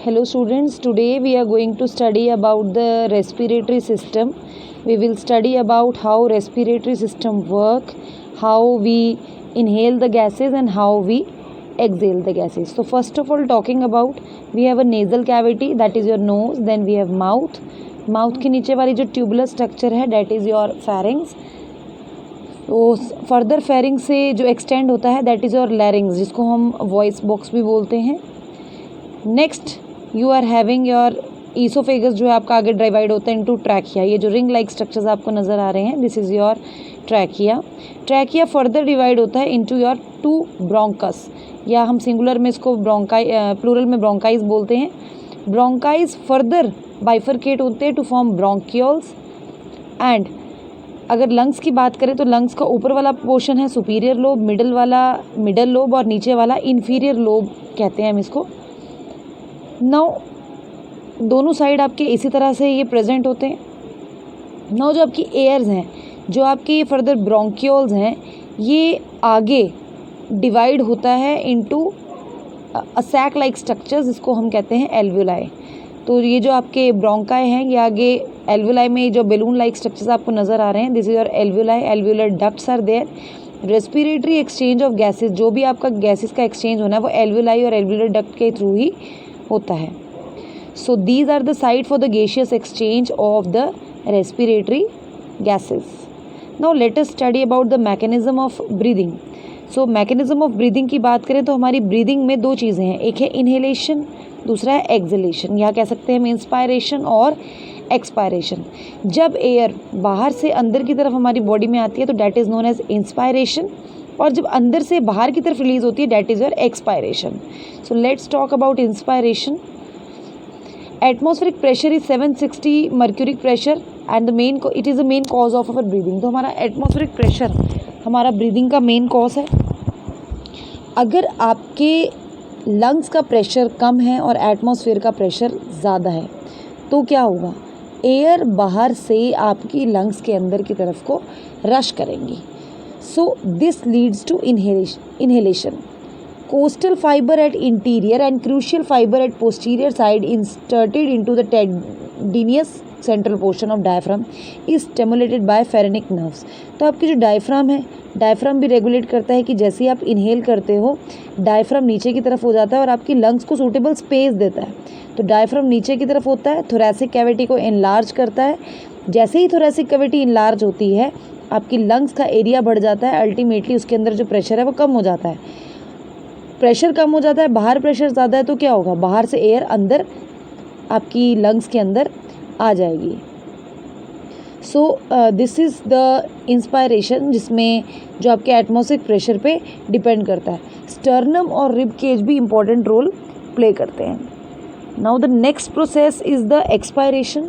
Hello students, today we are going to study about the respiratory system. We will study about how respiratory system work, how we inhale the gases and how we exhale the gases. So first of all talking about, we have a nasal cavity, that is your nose, then we have mouth. Mouth के नीचे वाली जो tubular structure है that is your pharynx. तो further फेरिंग से जो extend होता है दैट इज़ योर लैरिंग्स, जिसको हम वॉइस बॉक्स भी बोलते हैं. Next you are having your oesophagus, जो है आपका आगे डिवाइड होता है इनटू ट्रैकिया. ये जो रिंग लाइक स्ट्रक्चर्स आपको नज़र आ रहे हैं this is your trachea. Trachea further divide होता है इनटू योर टू ब्रोंकस, या हम सिंगुलर में इसको प्लूरल में ब्रोंकाइज बोलते हैं. ब्रोंकाइज फर्दर बाइफरकेट होते हैं टू फॉर्म ब्रोंक्यूल्स. एंड अगर लंग्स की बात करें तो लंग्स का ऊपर वाला पोर्शन है सुपीरियर लोब, मिडल वाला मिडल लोब और नीचे वाला इन्फीरियर लोब कहते हैं हम इसको. नाउ दोनों साइड आपके इसी तरह से ये प्रेजेंट होते हैं. नाउ जो आपकी एयर्स हैं, जो आपके ये फर्दर ब्रोंक्यूल्स हैं, ये आगे डिवाइड होता है into a sac like structures, जिसको हम कहते हैं एल्वुलाई. तो ये जो आपके ब्रोंकाई हैं ये आगे एल्वुलाई में जो बैलून लाइक स्ट्रक्चर्स आपको नज़र आ रहे हैं this is your alveoli. Alveolar ducts are there. Respiratory exchange of gases, जो भी आपका गैसेस का एक्सचेंज होना है वो एल्वुलाई और एल्वुलर डक्ट के थ्रू ही होता है. So these are the site for the gaseous exchange of the respiratory gases. Now let us study about the mechanism of breathing. So mechanism of breathing की बात करें तो हमारी ब्रीदिंग में दो चीज़ें हैं, एक है इनहेलेशन, दूसरा है एक्सहेलेशन, या कह सकते हैं हम इंस्पायरेशन और एक्सपायरेशन. जब एयर बाहर से अंदर की तरफ हमारी बॉडी में आती है तो that is known as inspiration, और जब अंदर से बाहर की तरफ रिलीज होती है that is your expiration. So let's talk about inspiration. Atmospheric pressure is 760 mercuric pressure and it is the main cause of our breathing. तो हमारा एटमॉस्फेरिक प्रेशर हमारा ब्रीदिंग का मेन कॉज है. अगर आपके लंग्स का प्रेशर कम है और एटमॉस्फेयर का प्रेशर ज़्यादा है तो क्या होगा, एयर बाहर से आपकी लंग्स के अंदर की तरफ को रश करेंगी. So this leads to inhalation. Costal fibre at anterior and crural fibre at posterior side inserted into the tendinous central portion of diaphragm is stimulated by phrenic nerves. तो आपकी जो डायफ्राम है, डायफ्राम भी regulate करता है कि जैसे ही आप इनहेल करते हो डायफ्राम नीचे की तरफ हो जाता है और आपकी लंग्स को सूटेबल स्पेस देता है. तो डायफ्राम नीचे की तरफ होता है, थोरैसिक कैविटी को इनलार्ज करता है. जैसे ही थोरैसिक कैविटी इनलार्ज होती है आपकी लंग्स का एरिया बढ़ जाता है, अल्टीमेटली उसके अंदर जो प्रेशर है वो कम हो जाता है. प्रेशर कम हो जाता है, बाहर प्रेशर ज़्यादा है तो क्या होगा, बाहर से एयर अंदर आपकी लंग्स के अंदर आ जाएगी. So this is the inspiration, जिसमें जो आपके एटमॉस्फेरिक प्रेशर पे डिपेंड करता है. स्टर्नम और रिब केज भी इम्पॉर्टेंट रोल प्ले करते हैं. Now the next process is the expiration.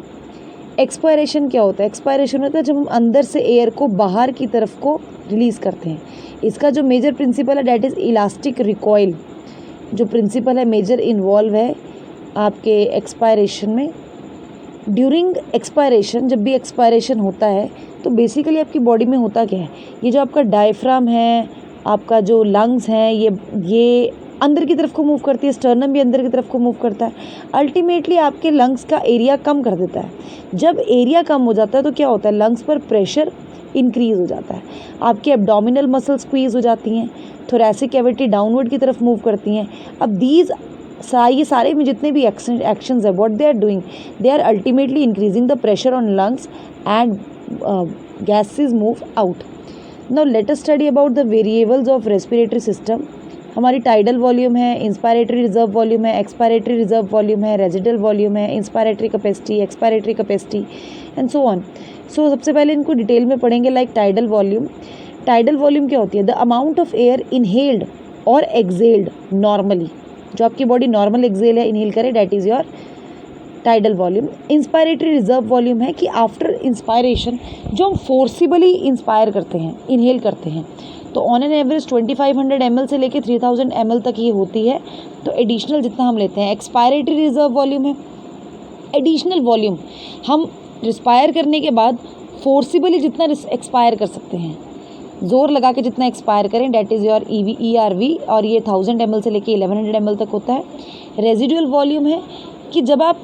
Expiration क्या होता है, एक्सपायरेशन होता है जब हम अंदर से एयर को बाहर की तरफ को रिलीज़ करते हैं. इसका जो मेजर प्रिंसिपल है डैट इज़ इलास्टिक रिकॉइल. जो प्रिंसिपल है मेजर इन्वॉल्व है आपके एक्सपायरेशन में. ड्यूरिंग एक्सपायरेशन, जब भी एक्सपायरेशन होता है तो बेसिकली आपकी बॉडी में होता क्या है, ये जो आपका डायफ्राम है, आपका जो लंग्स हैं, ये अंदर की तरफ को मूव करती है, स्टर्नम भी अंदर की तरफ को मूव करता है. अल्टीमेटली आपके लंग्स का एरिया कम कर देता है. जब एरिया कम हो जाता है तो क्या होता है, लंग्स पर प्रेशर इंक्रीज़ हो जाता है, आपकी एब्डोमिनल मसल स्क्वीज़ हो जाती हैं, थोरैसिक कैविटी डाउनवर्ड की तरफ मूव करती हैं. अब ये सारे में जितने भी एक्शंस है what they are doing, they are ultimately increasing the pressure on lungs and gases move out. Now let us study about the variables of respiratory system. हमारी टाइडल वॉल्यूम है, इंस्पायरेटरी रिजर्व वॉल्यूम है, expiratory reserve volume है, residual volume है, inspiratory capacity, expiratory capacity and so on. So सबसे पहले इनको detail में पढ़ेंगे. Like tidal volume. Tidal volume क्या होती है, the amount of air inhaled और एक्सहेल्ड नॉर्मली, जो आपकी बॉडी नॉर्मल एक्सहेल या इनहेल करे that is your tidal volume. Inspiratory reserve volume है कि आफ्टर इंस्पायरेशन जो हम फोर्सिबली इंस्पायर करते हैं, इनहेल करते हैं, तो ऑन एन एवरेज 2500 ml से लेके 3000 ml तक ये होती है. तो एडिशनल जितना हम लेते हैं. एक्सपायरेटरी रिजर्व वॉल्यूम है एडिशनल वॉल्यूम, हम रिस्पायर करने के बाद फोर्सिबली जितना एक्सपायर कर सकते हैं, जोर लगा के जितना एक्सपायर करें डैट इज़ योर ERV, और ये 1000 ml से लेके 1100 ml तक होता है. रेजिडुअल वॉल्यूम है कि जब आप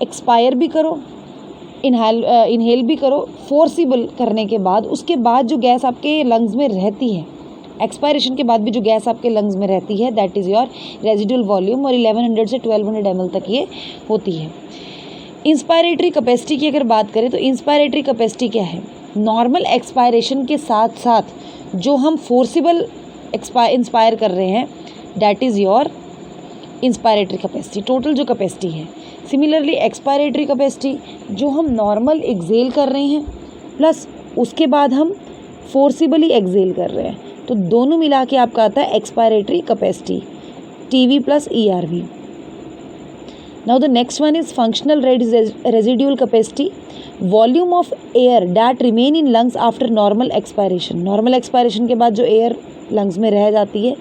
एक्सपायर भी करो, इनहेल भी करो, फोर्सिबल करने के बाद, उसके बाद जो गैस आपके लंग्स में रहती है, एक्सपायरेशन के बाद भी जो गैस आपके लंग्स में रहती है, that is your residual volume, और 1100 से 1200 ml तक ये होती है। इंस्पायरेटरी कैपेसिटी की अगर बात करें तो इंस्पायरेटरी कैपेसिटी क्या है? नॉर्मल एक्सपायरेशन के साथ साथ जो हम फोर्सिबल इंस्पायर कर रहे हैं, that is your inspiratory capacity, total जो कैपेसिटी है। सिमिलरली एक्सपायरेटरी कैपेसिटी, जो हम नॉर्मल एक्सेल कर रहे हैं प्लस उसके बाद हम फोर्सिबली एक्सेल कर रहे हैं, तो दोनों मिला के आपका आता है expiratory capacity, TV plus ERV। Now the next one is functional residual capacity, volume of air that remain in lungs after normal expiration. Normal expiration के बाद जो एयर लंग्स में रह जाती है,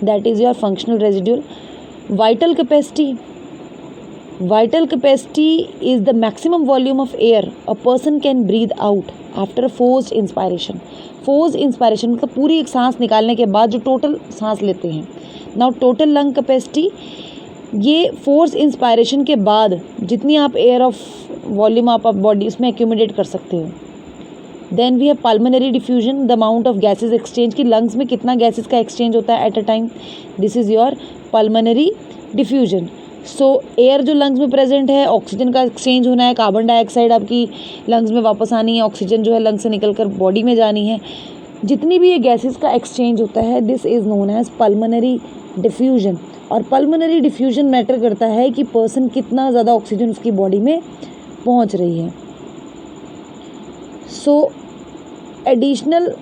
that is your functional residual. Vital capacity, vital capacity is the maximum volume of air a person can breathe out after a forced inspiration। forced inspiration मतलब पूरी एक सांस निकालने के बाद जो टोटल सांस लेते हैं। now total lung capacity, ये फोर्स इंस्पायरेशन के बाद जितनी आप एयर ऑफ वॉल्यूम आप बॉडी उसमें एक्यूमुलेट कर सकते हो। Then we have pulmonary diffusion, the amount of gases exchange, की लंग्स में कितना गैसेज का एक्सचेंज होता है at a time, this is your pulmonary diffusion. So air जो लंग्स में प्रेजेंट है, ऑक्सीजन का एक्सचेंज होना है, कार्बन डाइऑक्साइड आपकी लंग्स में वापस आनी है, ऑक्सीजन जो है लंग्स से निकल कर बॉडी में जानी है, जितनी भी ये गैसेस का एक्सचेंज होता है, this is known as pulmonary diffusion. और पल्मोनरी डिफ्यूजन मैटर करता है कि पर्सन कितना ज़्यादा ऑक्सीजन उसकी बॉडी में पहुंच रही है। सो additional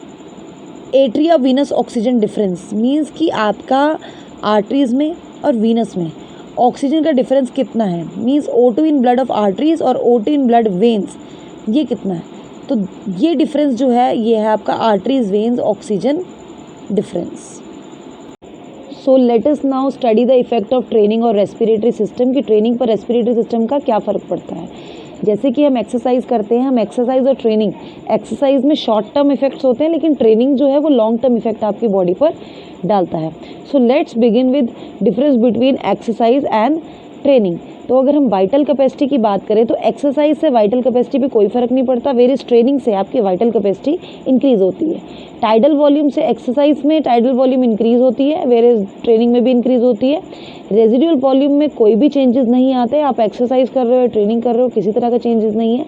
atria Venus oxygen difference means कि आपका आर्टरीज में और वीनस में ऑक्सीजन का डिफरेंस कितना है, means O2 in blood of arteries और O2 इन ब्लड वेन्स, ये कितना है। तो ये डिफरेंस जो है ये है आपका arteries veins oxygen difference. So let us now study the effect of training और रेस्पिरेटरी सिस्टम, की ट्रेनिंग पर रेस्पिरेटरी सिस्टम का क्या फ़र्क पड़ता है। जैसे कि हम एक्सरसाइज करते हैं, हम एक्सरसाइज और ट्रेनिंग, एक्सरसाइज में शॉर्ट टर्म इफेक्ट्स होते हैं, लेकिन ट्रेनिंग जो है वो लॉन्ग टर्म इफेक्ट आपकी बॉडी पर डालता है। So let's begin with difference between exercise and training. तो अगर हम वाइटल कैपेसिटी की बात करें तो एक्सरसाइज से वाइटल कैपेसिटी पे कोई फ़र्क नहीं पड़ता, वेरियस ट्रेनिंग से आपकी वाइटल कैपेसिटी इंक्रीज़ होती है। टाइडल वॉल्यूम से एक्सरसाइज में टाइडल वॉल्यूम इंक्रीज़ होती है, वेरियस ट्रेनिंग में भी इंक्रीज़ होती है। रेजिडुअल वॉल्यूम में कोई भी चेंजेस नहीं आते, आप एक्सरसाइज कर रहे हो, ट्रेनिंग कर रहे हो, किसी तरह का चेंजेस नहीं है।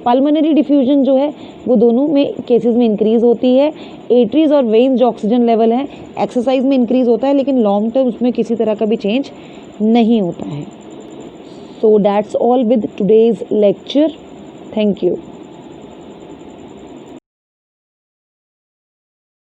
पल्मोनरी डिफ्यूजन जो है वो दोनों में केसेस में इंक्रीज़ होती है। एट्रीज और वेन्स जो ऑक्सीजन लेवल है एक्सरसाइज में इंक्रीज़ होता है, लेकिन लॉन्ग टर्म उसमें किसी तरह का भी चेंज नहीं होता है। So that's all with today's lecture. Thank you.